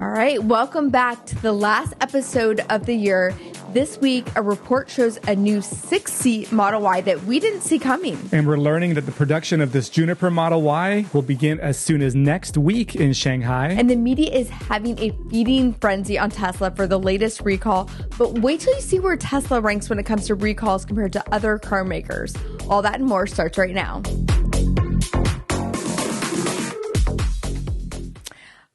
All right, welcome back to the last episode of the year. This week, a report shows a new 6-seat Model Y that we didn't see coming. And we're learning that the production of this Juniper Model Y will begin as soon as next week in Shanghai. And the media is having a feeding frenzy on Tesla for the latest recall. But wait till you see where Tesla ranks when it comes to recalls compared to other car makers. All that and more starts right now.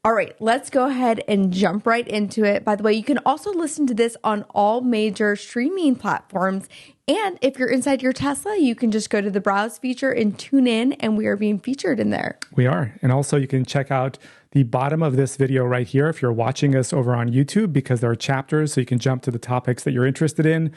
All right, let's go ahead and jump right into it. By the way, you can also listen to this on all major streaming platforms. And if you're inside your Tesla, you can just go to the browse feature and tune in, and we are being featured in there. We are. And also you can check out the bottom of this video right here if you're watching us over on YouTube, because there are chapters so you can jump to the topics that you're interested in.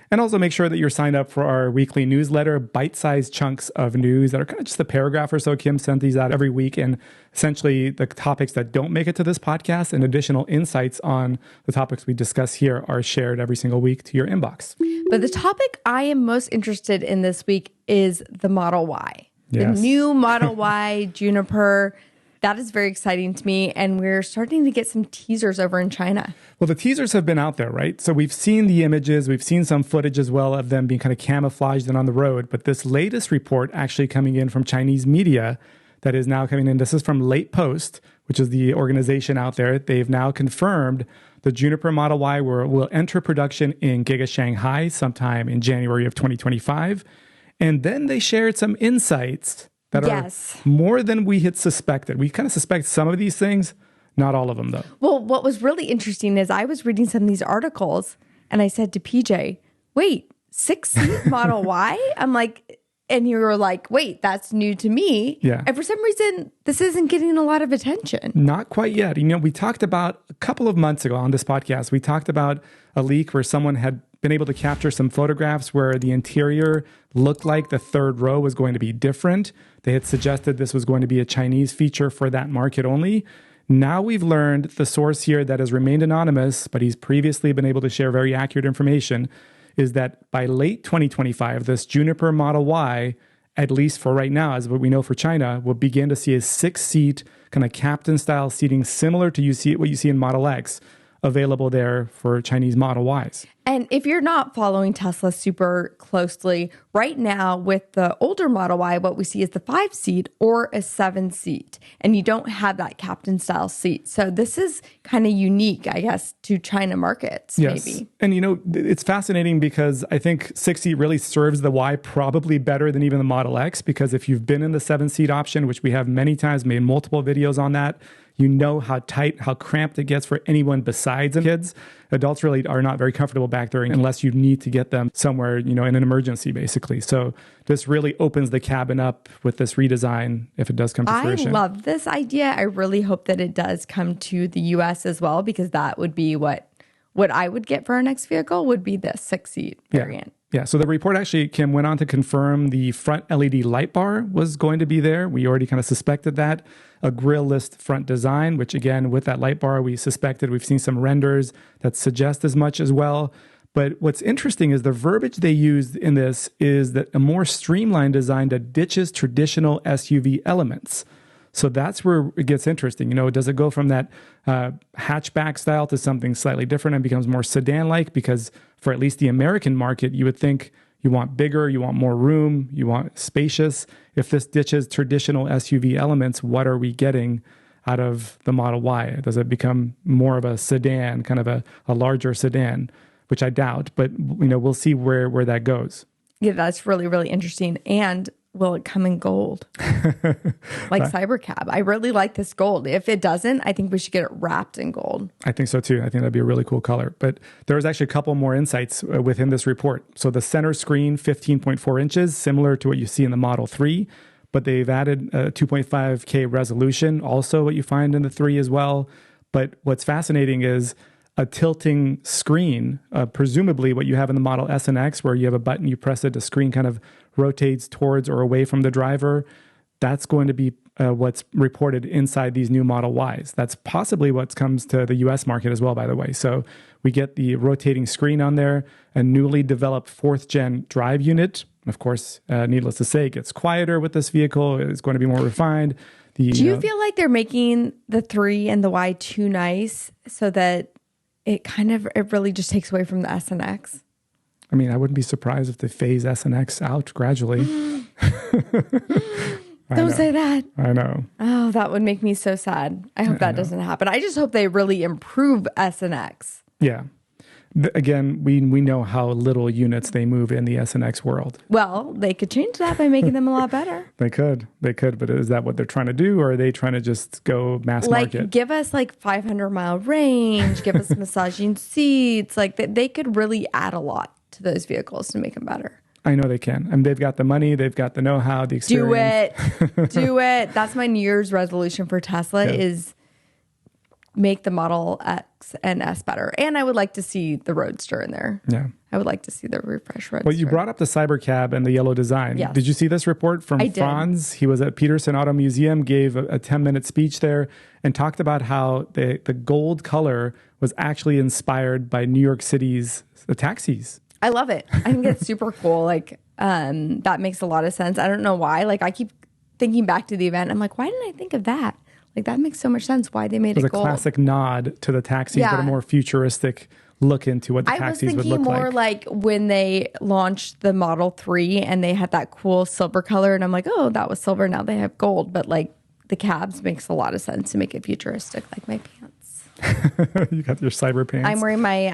And also make sure that you're signed up for our weekly newsletter, bite-sized chunks of news that are kind of just a paragraph or so. Kim sent these out every week, and essentially the topics that don't make it to this podcast and additional insights on the topics we discuss here are shared every single week to your inbox. But the topic I am most interested in this week is the Model Y. Yes. The new Model Y Juniper. That is very exciting to me, and we're starting to get some teasers over in China. Well, the teasers have been out there, right? So we've seen the images, we've seen some footage as well of them being kind of camouflaged and on the road. But this latest report actually coming in from Chinese media that is now coming in, this is from Late Post, which is the organization out there. They've now confirmed the Juniper Model Y will enter production in Giga Shanghai sometime in January of 2025. And then they shared some insights that are more than we had suspected. We kind of suspect some of these things, not all of them, though. Well, what was really interesting is I was reading some of these articles, and I said to PJ, wait, 6-seat Model Y? I'm like, and you were like, wait, that's new to me. Yeah. And for some reason, this isn't getting a lot of attention. Not quite yet. You know, we talked about a couple of months ago on this podcast, we talked about a leak where someone had been able to capture some photographs where the interior looked like the third row was going to be different. They had suggested this was going to be a Chinese feature for that market only. Now we've learned the source here that has remained anonymous, but he's previously been able to share very accurate information, is that by late 2025, this Juniper Model Y, at least for right now, as what we know for China, will begin to see a 6-seat kind of captain-style seating similar to what you see in Model X available there for Chinese Model Ys. And if you're not following Tesla super closely, right now with the older Model Y, what we see is the 5-seat or a 7-seat, and you don't have that captain style seat. So this is kind of unique, I guess, to China markets, yes. Maybe. And you know, it's fascinating because I think 6-seat really serves the Y probably better than even the Model X, because if you've been in the 7-seat option, which we have many times, made multiple videos on that, you know how tight, how cramped it gets for anyone besides kids. Adults really are not very comfortable back there unless you need to get them somewhere, you know, in an emergency, basically. So this really opens the cabin up with this redesign if it does come to fruition. I love this idea. I really hope that it does come to the U.S. as well, because that would be what I would get for our next vehicle would be the 6-seat variant. Yeah, so the report actually, Kim, went on to confirm the front LED light bar was going to be there. We already kind of suspected that. A grille-less front design, which again, with that light bar, we suspected. We've seen some renders that suggest as much as well. But what's interesting is the verbiage they used in this is that a more streamlined design that ditches traditional SUV elements. So that's where it gets interesting. You know, does it go from that hatchback style to something slightly different and becomes more sedan-like? Because for at least the American market, you would think you want bigger, you want more room, you want spacious. If this ditches traditional SUV elements, what are we getting out of the Model Y? Does it become more of a sedan, kind of a larger sedan, which I doubt, but you know, we'll see where that goes. Yeah, that's really, really interesting. And will it come in gold? Like Cybercab. I really like this gold. If it doesn't, I think we should get it wrapped in gold. I think so too. I think that'd be a really cool color. But there's actually a couple more insights within this report. So the center screen, 15.4 inches, similar to what you see in the Model 3, but they've added a 2.5K resolution, also what you find in the 3 as well. But what's fascinating is a tilting screen, presumably what you have in the Model S and X, where you have a button, you press it, the screen kind of rotates towards or away from the driver. That's going to be what's reported inside these new Model Ys. That's possibly what comes to the US market as well, by the way. So we get the rotating screen on there, a newly developed 4th-gen drive unit. Of course, needless to say, it gets quieter with this vehicle. It's going to be more refined. Do you feel like they're making the 3 and the Y too nice so that it really just takes away from the S and X? I mean, I wouldn't be surprised if they phase S and X out gradually. Don't say that. I know. Oh, that would make me so sad. I hope that doesn't happen. I just hope they really improve S and X. Yeah. Again, we know how little units they move in the S and X world. Well, they could change that by making them a lot better. They could, but is that what they're trying to do, or are they trying to just go mass market? Give us 500-mile range, give us massaging seats. They could really add a lot to those vehicles to make them better. I know they can. I mean, they've got the money, they've got the know-how, the experience. Do it. That's my New Year's resolution for Tesla is make the Model X and S better. And I would like to see the Roadster in there. Yeah. I would like to see the refresh Roadster. Well, you brought up the Cybercab and the yellow design. Yes. Did you see this report from Franz? He was at Peterson Auto Museum, gave a 10-minute speech there, and talked about how the gold color was actually inspired by New York City's taxis. I love it. I think it's super cool. That makes a lot of sense. I don't know why. I keep thinking back to the event. I'm like, why didn't I think of that? That makes so much sense why they made it gold. It was a classic nod to the taxis, but a more futuristic look into what the taxis would look like. I was thinking more like when they launched the Model 3 and they had that cool silver color. And I'm like, oh, that was silver. Now they have gold. But the cabs makes a lot of sense to make it futuristic, like my pants. You got your cyber pants. I'm wearing my,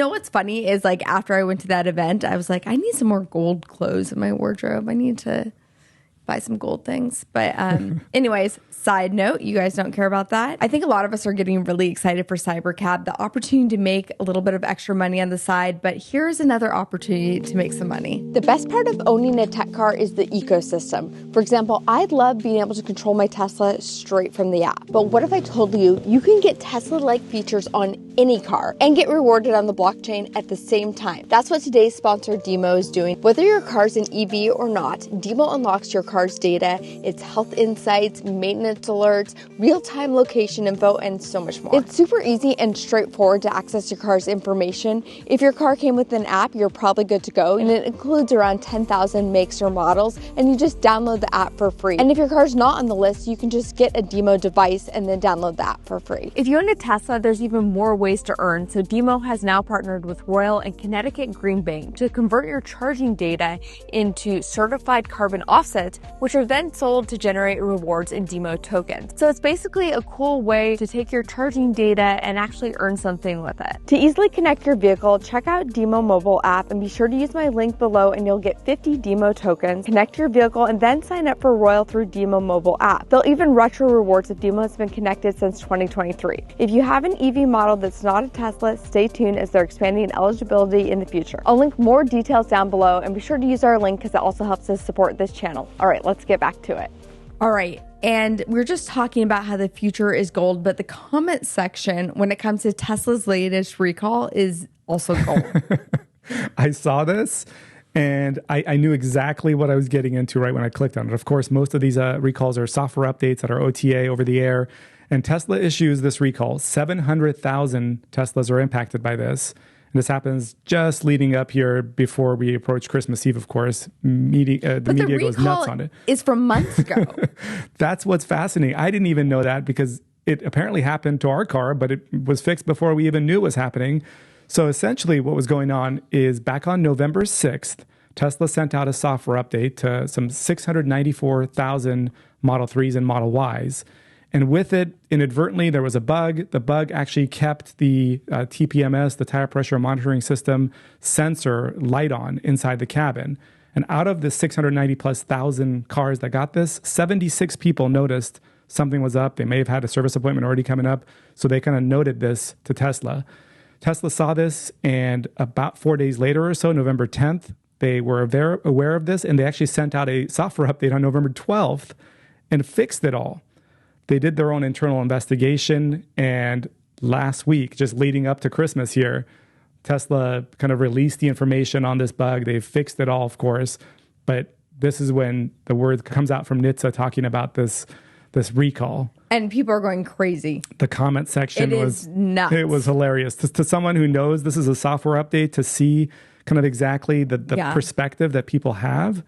what's funny is after I went to that event, I was like, I need some more gold clothes in my wardrobe. I need to buy some gold things. But anyways, side note, you guys don't care about that. I think a lot of us are getting really excited for Cybercab, the opportunity to make a little bit of extra money on the side. But here's another opportunity to make some money. The best part of owning a tech car is the ecosystem. For example, I'd love being able to control my Tesla straight from the app. But what if I told you you can get Tesla-like features on any car and get rewarded on the blockchain at the same time? That's what today's sponsor DIMO is doing. Whether your car's an EV or not, DIMO unlocks your car's data, its health insights, maintenance alerts, real-time location info, and so much more. It's super easy and straightforward to access your car's information. If your car came with an app, you're probably good to go, and it includes around 10,000 makes or models, and you just download the app for free. And if your car's not on the list, you can just get a DIMO device and then download the app for free. If you own a Tesla, there's even more ways to earn, so DIMO has now partnered with Roil and Connecticut Green Bank to convert your charging data into certified carbon offsets, which are then sold to generate rewards in DIMO tokens. So it's basically a cool way to take your charging data and actually earn something with it. To easily connect your vehicle, check out DIMO mobile app and be sure to use my link below and you'll get 50 DIMO tokens, connect your vehicle, and then sign up for Roil through DIMO mobile app. They'll even retro rewards if DIMO has been connected since 2023. If you have an EV model that's not a Tesla, stay tuned as they're expanding eligibility in the future. I'll link more details down below and be sure to use our link because it also helps us support this channel. All right, let's get back to it. All right. And we're just talking about how the future is gold, but the comment section when it comes to Tesla's latest recall is also gold. I saw this and I knew exactly what I was getting into right when I clicked on it. Of course, most of these recalls are software updates that are OTA over the air. And Tesla issues this recall. 700,000 Teslas are impacted by this. And this happens just leading up here before we approach Christmas Eve, of course. The media goes nuts on it. It's from months ago. That's what's fascinating. I didn't even know that because it apparently happened to our car, but it was fixed before we even knew it was happening. So essentially what was going on is back on November 6th, Tesla sent out a software update to some 694,000 Model 3s and Model Ys. And with it, inadvertently, there was a bug. The bug actually kept the TPMS, the tire pressure monitoring system sensor light on inside the cabin. And out of the 690,000+ cars that got this, 76 people noticed something was up. They may have had a service appointment already coming up. So they kind of noted this to Tesla. Tesla saw this, and about 4 days later or so, November 10th, they were aware of this, and they actually sent out a software update on November 12th and fixed it all. They did their own internal investigation, and last week, just leading up to Christmas here, Tesla kind of released the information on this bug. They fixed it all, of course, but this is when the word comes out from NHTSA talking about this recall. And people are going crazy. The comment section was nuts. It was hilarious. To someone who knows this is a software update, to see kind of exactly the perspective that people have.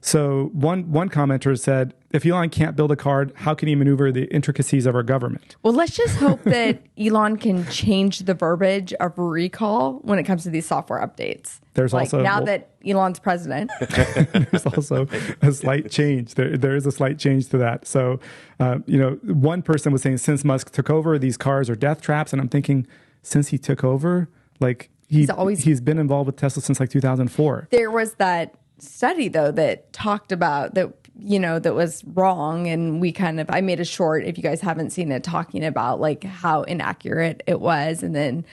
So one commenter said, if Elon can't build a car, how can he maneuver the intricacies of our government? Well, let's just hope that Elon can change the verbiage of recall when it comes to these software updates. There's like also now that Elon's president. There's also a slight change. There is a slight change to that. So, one person was saying since Musk took over, these cars are death traps. And I'm thinking, since he took over, like he's been involved with Tesla since like 2004. There was that study though that talked about that, that was wrong. And I made a short, if you guys haven't seen it, talking about like how inaccurate it was. And then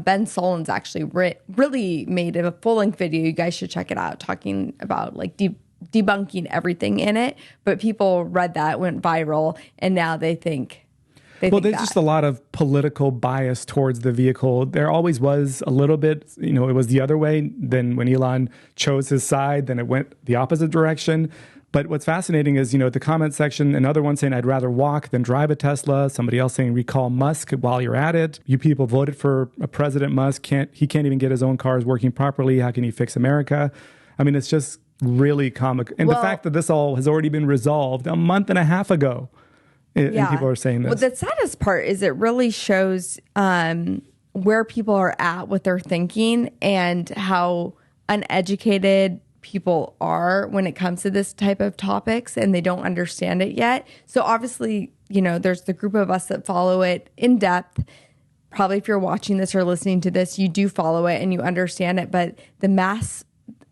Ben Solon's actually really made a full-length video. You guys should check it out, talking about like debunking everything in it. But people read that, went viral, and now they think there's just a lot of political bias towards the vehicle. There always was a little bit, it was the other way. Then when Elon chose his side, then it went the opposite direction. But what's fascinating is, the comment section, another one saying, I'd rather walk than drive a Tesla. Somebody else saying, recall Musk while you're at it. You people voted for President Musk. He can't even get his own cars working properly. How can he fix America? I mean, it's just really comic. And the fact that this all has already been resolved a month and a half ago. And people are saying this. Well, the saddest part is it really shows where people are at with their thinking and how uneducated people are when it comes to this type of topics, and they don't understand it yet. So obviously, there's the group of us that follow it in depth. Probably if you're watching this or listening to this, you do follow it and you understand it, but the mass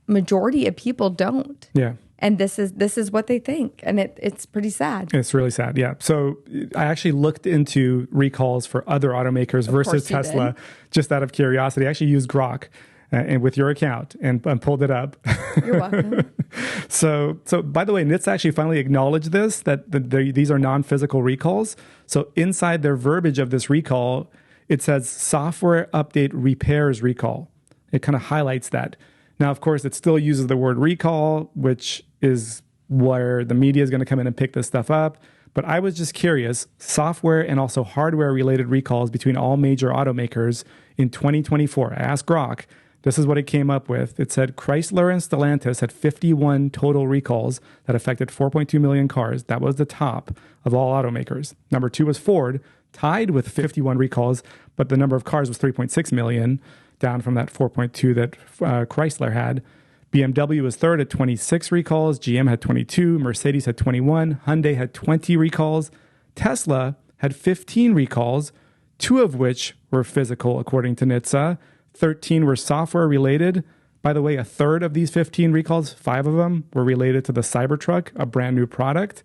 majority of people don't. Yeah. And this is what they think. And it's pretty sad. It's really sad. Yeah. So I actually looked into recalls for other automakers versus Tesla, just out of curiosity. I actually used Grok and with your account and pulled it up. You're welcome. So by the way, NHTSA actually finally acknowledged this, that these are non-physical recalls. So inside their verbiage of this recall, it says software update repairs recall. It kind of highlights that. Now, of course, it still uses the word recall, which is where the media is going to come in and pick this stuff up. But I was just curious, software and also hardware-related recalls between all major automakers in 2024. I asked Grok. This is what it came up with. It said Chrysler and Stellantis had 51 total recalls that affected 4.2 million cars. That was the top of all automakers. Number 2 was Ford, tied with 51 recalls, but the number of cars was 3.6 million, down from that 4.2 that Chrysler had. BMW was third at 26 recalls. GM had 22. Mercedes had 21. Hyundai had 20 recalls. Tesla had 15 recalls, 2 of which were physical, according to NHTSA. 13 were software related. By the way, a third of these 15 recalls, 5 of them were related to the Cybertruck, a brand new product.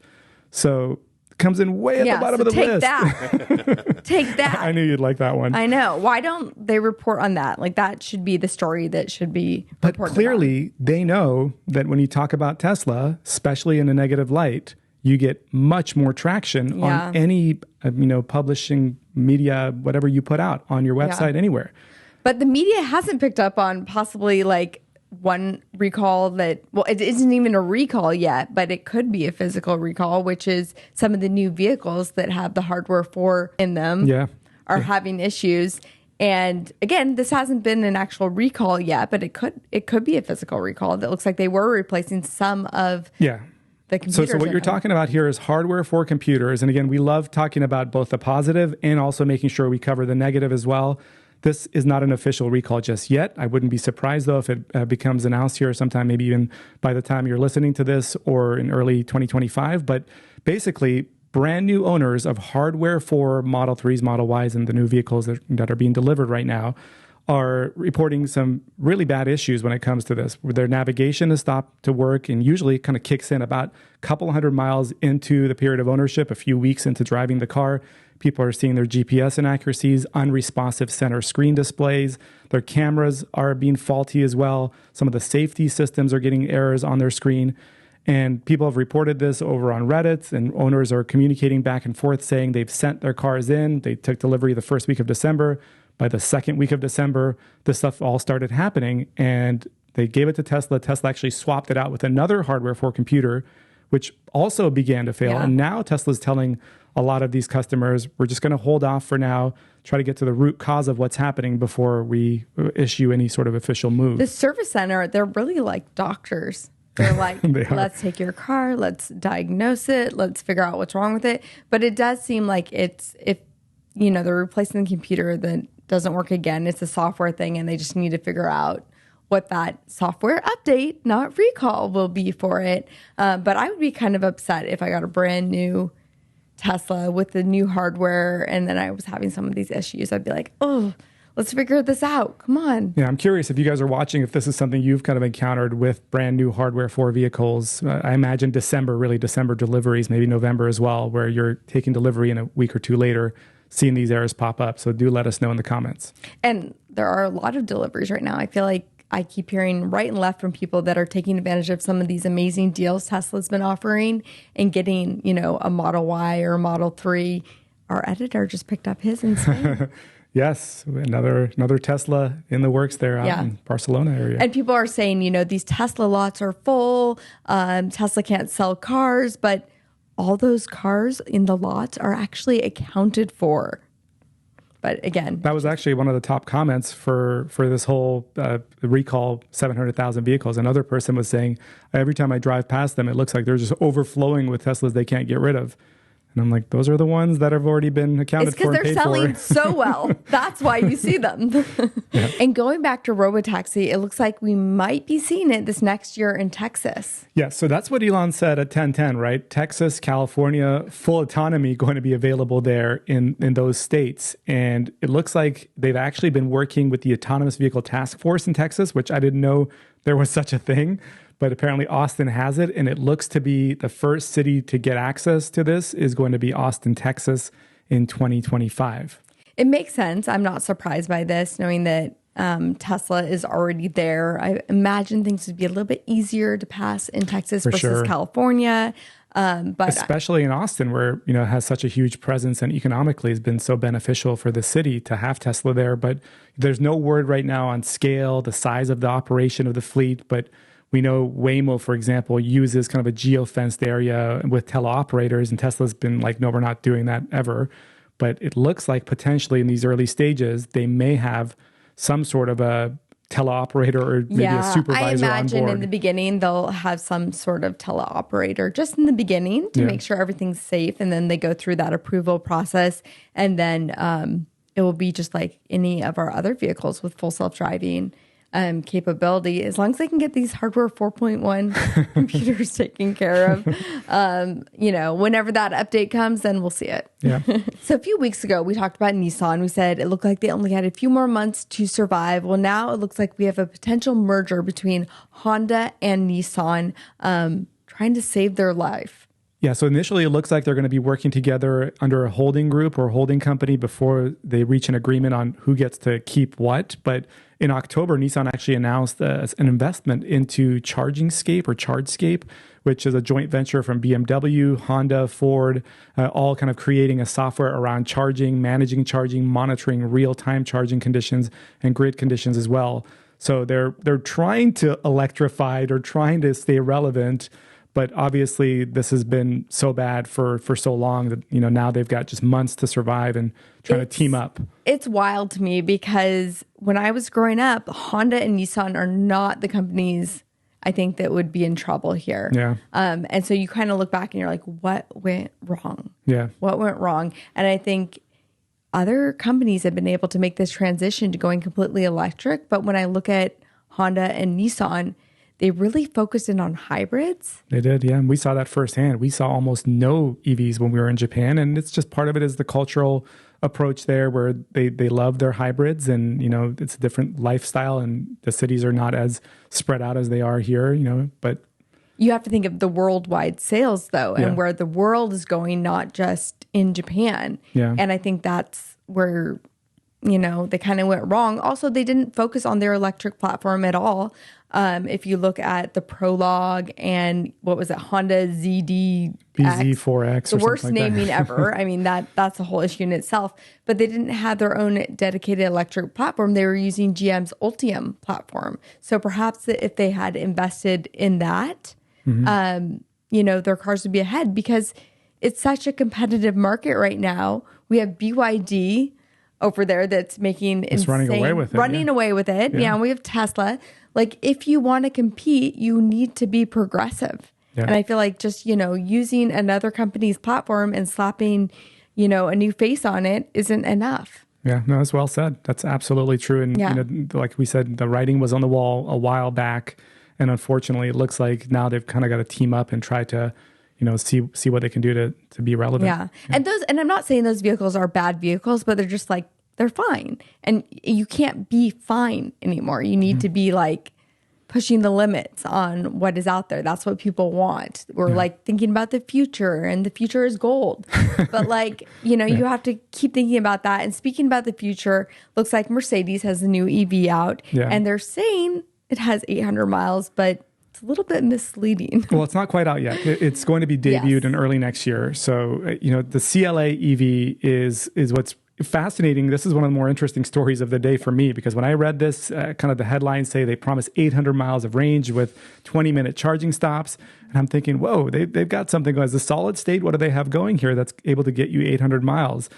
So it comes in way at the bottom of the list. Take that. I knew you'd like that one. I know. Why don't they report on that? Like, that should be the story that should be reported. But clearly, they know that when you talk about Tesla, especially in a negative light, you get much more traction on any publishing media, whatever you put out on your website, anywhere. But the media hasn't picked up on possibly like one recall that, well, it isn't even a recall yet, but it could be a physical recall, which is some of the new vehicles that have the hardware 4 in them are having issues. And again, this hasn't been an actual recall yet, but it could be a physical recall. That looks like they were replacing some of the computers. So what you're talking about here is hardware for computers. And again, we love talking about both the positive and also making sure we cover the negative as well. This is not an official recall just yet. I wouldn't be surprised, though, if it becomes announced here sometime, maybe even by the time you're listening to this or in early 2025. But basically, brand new owners of hardware for Model 3s, Model Ys, and the new vehicles that are being delivered right now are reporting some really bad issues when it comes to this. Their navigation has stopped to work and usually kind of kicks in about a couple hundred miles into the period of ownership, a few weeks into driving the car. People are seeing their GPS inaccuracies, unresponsive center screen displays. Their cameras are being faulty as well. Some of the safety systems are getting errors on their screen. And people have reported this over on Reddit, and owners are communicating back and forth saying they've sent their cars in. They took delivery the first week of December. By the second week of December, this stuff all started happening, and they gave it to Tesla. Tesla actually swapped it out with another hardware for computer, which also began to fail. And now Tesla's telling a lot of these customers, we're just going to hold off for now, try to get to the root cause of what's happening before we issue any sort of official move. The service center, they're really like doctors. They're like, They are. let's take your car, let's diagnose it, let's figure out what's wrong with it. But it does seem like if they're replacing the computer that doesn't work again, it's a software thing, and they just need to figure out what that software update, not recall, will be for it. But I would be kind of upset if I got a brand new Tesla with the new hardware and then I was having some of these issues. I'd be like, oh, let's figure this out. Come on. Yeah, I'm curious if you guys are watching, if this is something you've kind of encountered with brand new hardware for vehicles. I imagine December deliveries, maybe November as well, where you're taking delivery and a week or two later, seeing these errors pop up. So do let us know in the comments. And there are a lot of deliveries right now. I feel like I keep hearing right and left from people that are taking advantage of some of these amazing deals Tesla's been offering and getting, a Model Y or a Model 3. Our editor just picked up his in Spain. Yes, another Tesla in the works there out in Barcelona area. And people are saying, these Tesla lots are full. Tesla can't sell cars, but all those cars in the lots are actually accounted for. But again, that was actually one of the top comments for this whole recall 700,000 vehicles. Another person was saying, every time I drive past them, it looks like they're just overflowing with Teslas they can't get rid of. And I'm like, those are the ones that have already been accounted for and paid for. It's because they're selling so well. That's why you see them. Yeah. And going back to Robotaxi, it looks like we might be seeing it this next year in Texas. Yeah, so that's what Elon said at 1010, right? Texas, California, full autonomy going to be available there in those states. And it looks like they've actually been working with the Autonomous Vehicle Task Force in Texas, which I didn't know there was such a thing. But apparently Austin has it, and it looks to be the first city to get access to this is going to be Austin, Texas in 2025. It makes sense. I'm not surprised by this, knowing that Tesla is already there. I imagine things would be a little bit easier to pass in Texas versus California. But especially in Austin, where it has such a huge presence and economically has been so beneficial for the city to have Tesla there. But there's no word right now on scale, the size of the operation of the fleet, but we know Waymo, for example, uses kind of a geo-fenced area with teleoperators, and Tesla's been like, no, we're not doing that ever. But it looks like potentially in these early stages, they may have some sort of a teleoperator or maybe a supervisor on board. I imagine in the beginning, they'll have some sort of teleoperator just in the beginning to make sure everything's safe. And then they go through that approval process. And then it will be just like any of our other vehicles with full self-driving capability, as long as they can get these hardware 4.1 computers taken care of. Whenever that update comes, then we'll see it. Yeah. So a few weeks ago, we talked about Nissan. We said it looked like they only had a few more months to survive. Well, now it looks like we have a potential merger between Honda and Nissan, trying to save their life. Yeah, so initially it looks like they're going to be working together under a holding group or holding company before they reach an agreement on who gets to keep what. But in October, Nissan actually announced an investment into ChargeScape, which is a joint venture from BMW, Honda, Ford, all kind of creating a software around charging, managing charging, monitoring real-time charging conditions and grid conditions as well. So they're trying to electrify, they're trying to stay relevant. But obviously, this has been so bad for so long that, now they've got just months to survive and trying to team up. It's wild to me because when I was growing up, Honda and Nissan are not the companies I think that would be in trouble here. Yeah. And so you kind of look back and you're like, what went wrong? Yeah. What went wrong? And I think other companies have been able to make this transition to going completely electric. But when I look at Honda and Nissan, they really focused in on hybrids. They did, yeah. And we saw that firsthand. We saw almost no EVs when we were in Japan. And it's just part of it is the cultural approach there where they love their hybrids and, it's a different lifestyle and the cities are not as spread out as they are here, but... You have to think of the worldwide sales, though, and where the world is going, not just in Japan. Yeah. And I think that's where... they kind of went wrong. Also, they didn't focus on their electric platform at all. If you look at the Prologue and what was it, Honda ZD BZ4X, the worst naming ever. I mean, that's a whole issue in itself. But they didn't have their own dedicated electric platform. They were using GM's Ultium platform. So perhaps if they had invested in that, their cars would be ahead because it's such a competitive market right now. We have BYD over there that's making Just running away with it. Running away with it. Yeah, and we have Tesla. Like, if you want to compete, you need to be progressive. Yeah. And I feel like just, using another company's platform and slapping, a new face on it isn't enough. Yeah, no, that's well said. That's absolutely true. And, like we said, the writing was on the wall a while back. And unfortunately, it looks like now they've kind of got to team up and try to, see what they can do to be relevant. Yeah. And I'm not saying those vehicles are bad vehicles, but they're just like, they're fine. And you can't be fine anymore. You need to be like pushing the limits on what is out there. That's what people want. We're like thinking about the future, and the future is gold. But like, you have to keep thinking about that. And speaking about the future, looks like Mercedes has a new EV out, and they're saying it has 800 miles, but it's a little bit misleading. Well, it's not quite out yet. It's going to be debuted in early next year. So, the CLA EV is what's fascinating. This is one of the more interesting stories of the day for me, because when I read this, kind of the headlines say they promise 800 miles of range with 20-minute charging stops. And I'm thinking, whoa, they've got something going. As a solid state, what do they have going here that's able to get you 800 miles?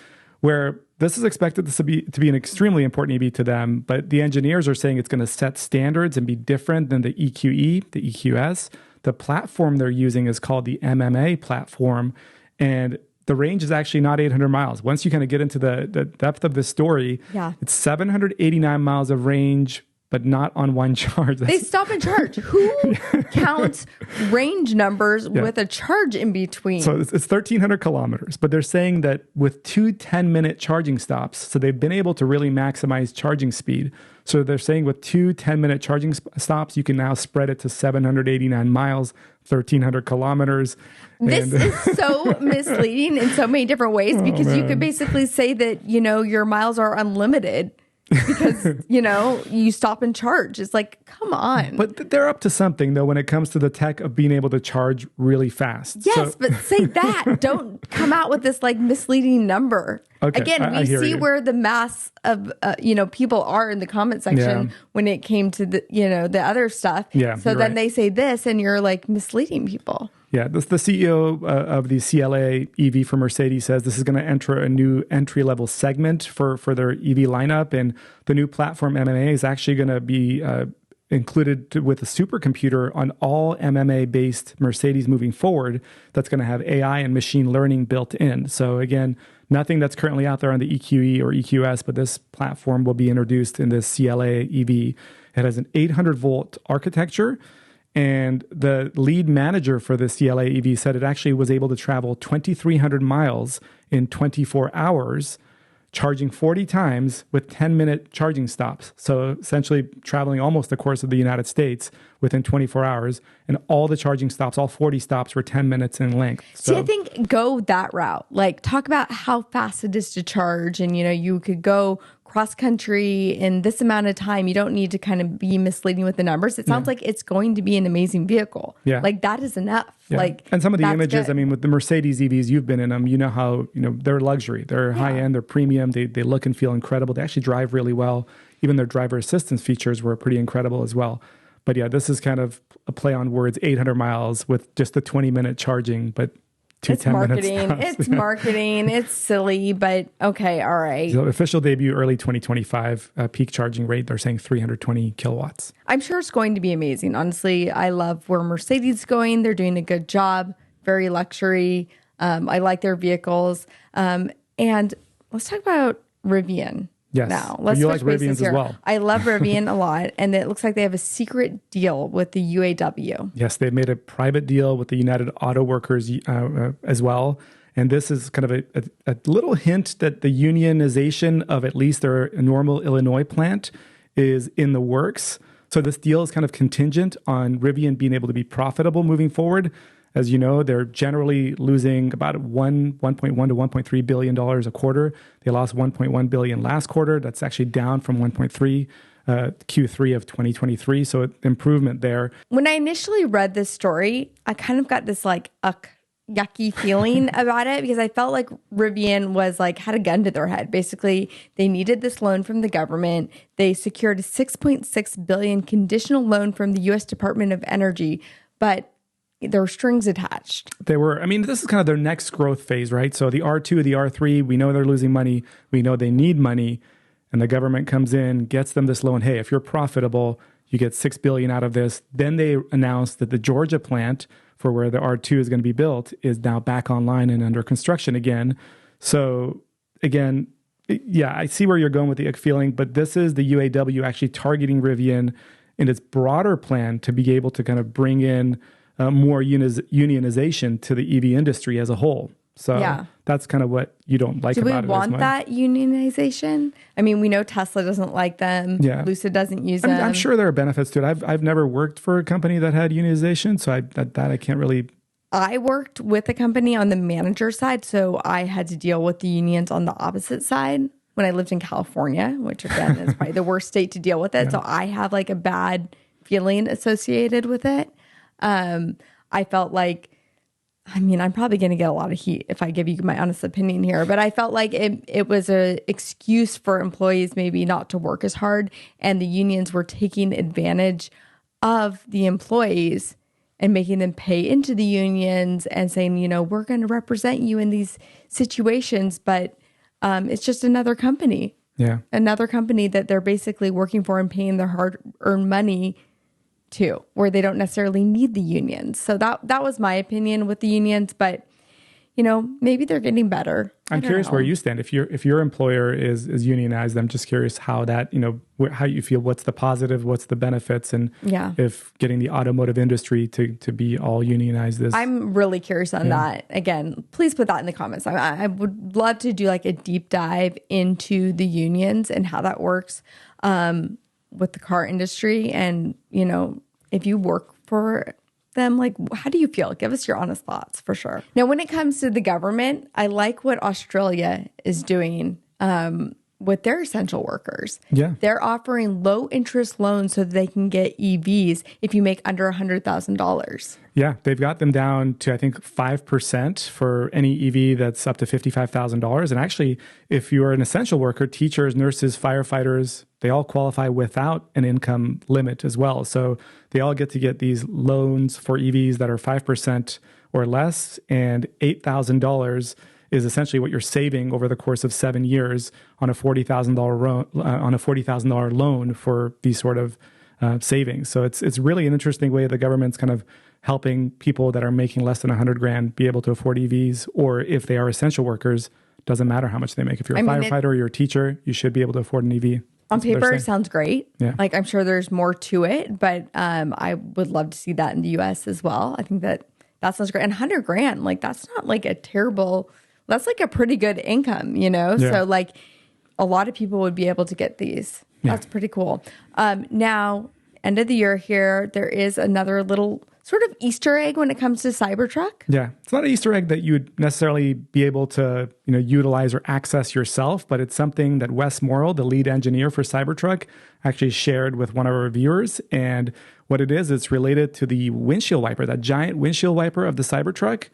Where this is expected to be an extremely important EV to them, but the engineers are saying it's going to set standards and be different than the EQE, the EQS. The platform they're using is called the MMA platform, and the range is actually not 800 miles. Once you kind of get into the depth of the story, it's 789 miles of range, but not on one charge. They stop and charge. Who counts range numbers with a charge in between? So it's 1,300 kilometers, but they're saying that with 2 10-minute charging stops, so they've been able to really maximize charging speed. So they're saying with 2 10-minute charging stops, you can now spread it to 789 miles, 1,300 kilometers. This is so misleading in so many different ways, because you could basically say that, your miles are unlimited because, you stop and charge. It's like, come on. But they're up to something, though, when it comes to the tech of being able to charge really fast. Yes, but say that. Don't come out with this like misleading number. Okay, again, we see where the mass of, people are in the comment section when it came to the other stuff. Yeah, so then they say this and you're like misleading people. Yeah, the CEO of the CLA EV for Mercedes says this is going to enter a new entry-level segment for their EV lineup. And the new platform MMA is actually going to be included with a supercomputer on all MMA-based Mercedes moving forward that's going to have AI and machine learning built in. So again, nothing that's currently out there on the EQE or EQS, but this platform will be introduced in this CLA EV. It has an 800-volt architecture. And the lead manager for the CLA EV said it actually was able to travel 2,300 miles in 24 hours, charging 40 times with 10-minute charging stops. So essentially traveling almost the course of the United States within 24 hours. And all the charging stops, all 40 stops, were 10 minutes in length. So, see, I think go that route. Like, talk about how fast it is to charge. And, you could go cross country in this amount of time. You don't need to kind of be misleading with the numbers. It sounds like it's going to be an amazing vehicle. Yeah. Like, that is enough. Yeah. Like, and some of the images, good. I mean, with the Mercedes EVs, you've been in them, you know how, they're luxury, they're high end, they're premium, they look and feel incredible. They actually drive really well. Even their driver assistance features were pretty incredible as well. But yeah, this is kind of a play on words, 800 miles with just the 20-minute charging, but it's marketing. It's marketing. It's silly, but okay, all right. So official debut early 2025. Peak charging rate, they're saying 320 kilowatts. I'm sure it's going to be amazing. Honestly, I love where Mercedes is going. They're doing a good job. Very luxury. I like their vehicles. And let's talk about Rivian. Yes. Now, let's you like Rivians as well. I love Rivian a lot, and it looks like they have a secret deal with the UAW. Yes, they've made a private deal with the United Auto Workers as well. And this is kind of a little hint that the unionization of at least their Normal, Illinois plant is in the works. So this deal is kind of contingent on Rivian being able to be profitable moving forward. As you know, they're generally losing about $1.1 to $1.3 billion a quarter. They lost $1.1 billion last quarter. That's actually down from 1.3 Q3 of 2023. So improvement there. When I initially read this story, I kind of got this like yucky feeling about it, because I felt like Rivian was like had a gun to their head. Basically, they needed this loan from the government. They secured a $6.6 billion conditional loan from the U.S. Department of Energy, but there were strings attached. They were, I mean, this is kind of their next growth phase, right? So the R2, the R3, we know they're losing money. We know they need money. And the government comes in, gets them this loan. Hey, if you're profitable, you get $6 billion out of this. Then they announced that the Georgia plant for where the R2 is going to be built is now back online and under construction again. So again, yeah, I see where you're going with the ick feeling, but this is the UAW actually targeting Rivian in its broader plan to be able to kind of bring in more unionization to the EV industry as a whole. So that's kind of what you don't like about it. Do we want that unionization? I mean, we know Tesla doesn't like them. Yeah. Lucid doesn't use them. I'm sure there are benefits to it. I've never worked for a company that had unionization, so I can't really. I worked with a company on the manager side, so I had to deal with the unions on the opposite side when I lived in California, which again is probably the worst state to deal with it. Yeah. So I have like a bad feeling associated with it. I felt like, I mean, I'm probably going to get a lot of heat if I give you my honest opinion here, but I felt like it was an excuse for employees maybe not to work as hard, and the unions were taking advantage of the employees and making them pay into the unions and saying, you know, we're going to represent you in these situations, but it's just another company. Yeah. Another company that they're basically working for and paying their hard-earned money to, where they don't necessarily need the unions. So that was my opinion with the unions, but you know, maybe they're getting better. I'm curious where you stand. If your employer is unionized, I'm just curious how that, you know, how you feel, what's the positive, what's the benefits, and if getting the automotive industry to be all unionized is. I'm really curious on that. Again, please put that in the comments. I would love to do like a deep dive into the unions and how that works with the car industry. And, you know, if you work for them, like, how do you feel? Give us your honest thoughts for sure. Now, when it comes to the government, I like what Australia is doing with their essential workers. Yeah. They're offering low interest loans so that they can get EVs if you make under $100,000. Yeah, they've got them down to, I think, 5% for any EV that's up to $55,000. And actually, if you're an essential worker, teachers, nurses, firefighters, they all qualify without an income limit as well. So they all get to get these loans for EVs that are 5% or less, and $8,000 is essentially what you're saving over the course of 7 years on a $40,000 loan for these sort of savings. So it's really an interesting way the government's kind of helping people that are making less than $100,000 be able to afford EVs, or if they are essential workers, doesn't matter how much they make. If you're a firefighter or you're a teacher, you should be able to afford an EV. On paper, it sounds great. Yeah. Like, I'm sure there's more to it, but I would love to see that in the US as well. I think that sounds great. And $100,000, like, that's not like a terrible, that's like a pretty good income, you know? Yeah. So like a lot of people would be able to get these. That's pretty cool. Now, end of the year here, there is another little sort of Easter egg when it comes to Cybertruck. Yeah, it's not an Easter egg that you would necessarily be able to, you know, utilize or access yourself, but it's something that Wes Morrill, the lead engineer for Cybertruck, actually shared with one of our viewers. And what it is, it's related to the windshield wiper, that giant windshield wiper of the Cybertruck.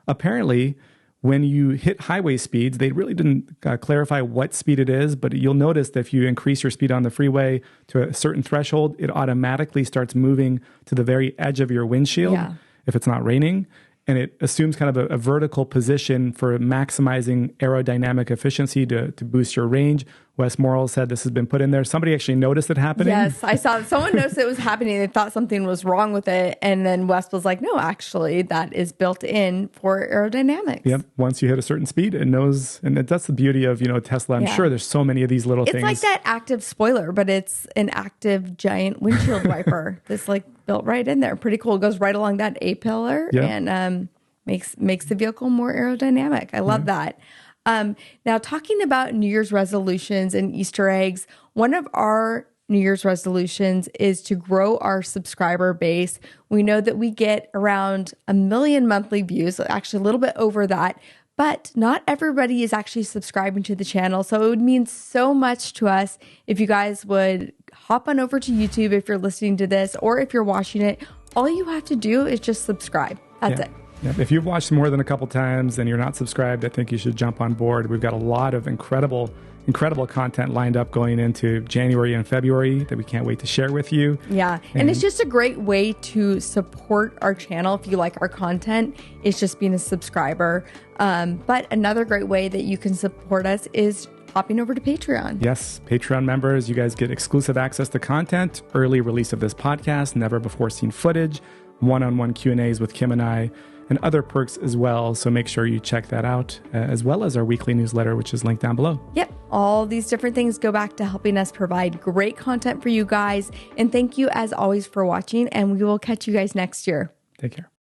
Apparently, when you hit highway speeds, they really didn't clarify what speed it is, but you'll notice that if you increase your speed on the freeway to a certain threshold, it automatically starts moving to the very edge of your windshield if it's not raining. And it assumes kind of a vertical position for maximizing aerodynamic efficiency to boost your range. Wes Morrill said this has been put in there. Somebody actually noticed it happening. Yes, I saw someone noticed it was happening. They thought something was wrong with it. And then Wes was like, no, actually, that is built in for aerodynamics. Yep. Once you hit a certain speed, it knows. And that's the beauty of, you know, Tesla. I'm sure there's so many of these little things. It's like that active spoiler, but it's an active giant windshield wiper that's like built right in there. Pretty cool. It goes right along that A-pillar and makes the vehicle more aerodynamic. I love that. Now, talking about New Year's resolutions and Easter eggs, one of our New Year's resolutions is to grow our subscriber base. We know that we get around 1 million monthly views, actually a little bit over that, but not everybody is actually subscribing to the channel. So it would mean so much to us if you guys would hop on over to YouTube if you're listening to this, or if you're watching it. All you have to do is just subscribe. That's it. Yep. If you've watched more than a couple times and you're not subscribed, I think you should jump on board. We've got a lot of incredible incredible content lined up going into January and February that we can't wait to share with you. Yeah. And it's just a great way to support our channel. If you like our content, it's just being a subscriber. But another great way that you can support us is hopping over to Patreon. Yes, Patreon members, you guys get exclusive access to content, early release of this podcast, never before seen footage, one-on-one Q&As with Kim and I, and other perks as well. So make sure you check that out, as well as our weekly newsletter, which is linked down below. Yep. All these different things go back to helping us provide great content for you guys. And thank you as always for watching, and we will catch you guys next year. Take care.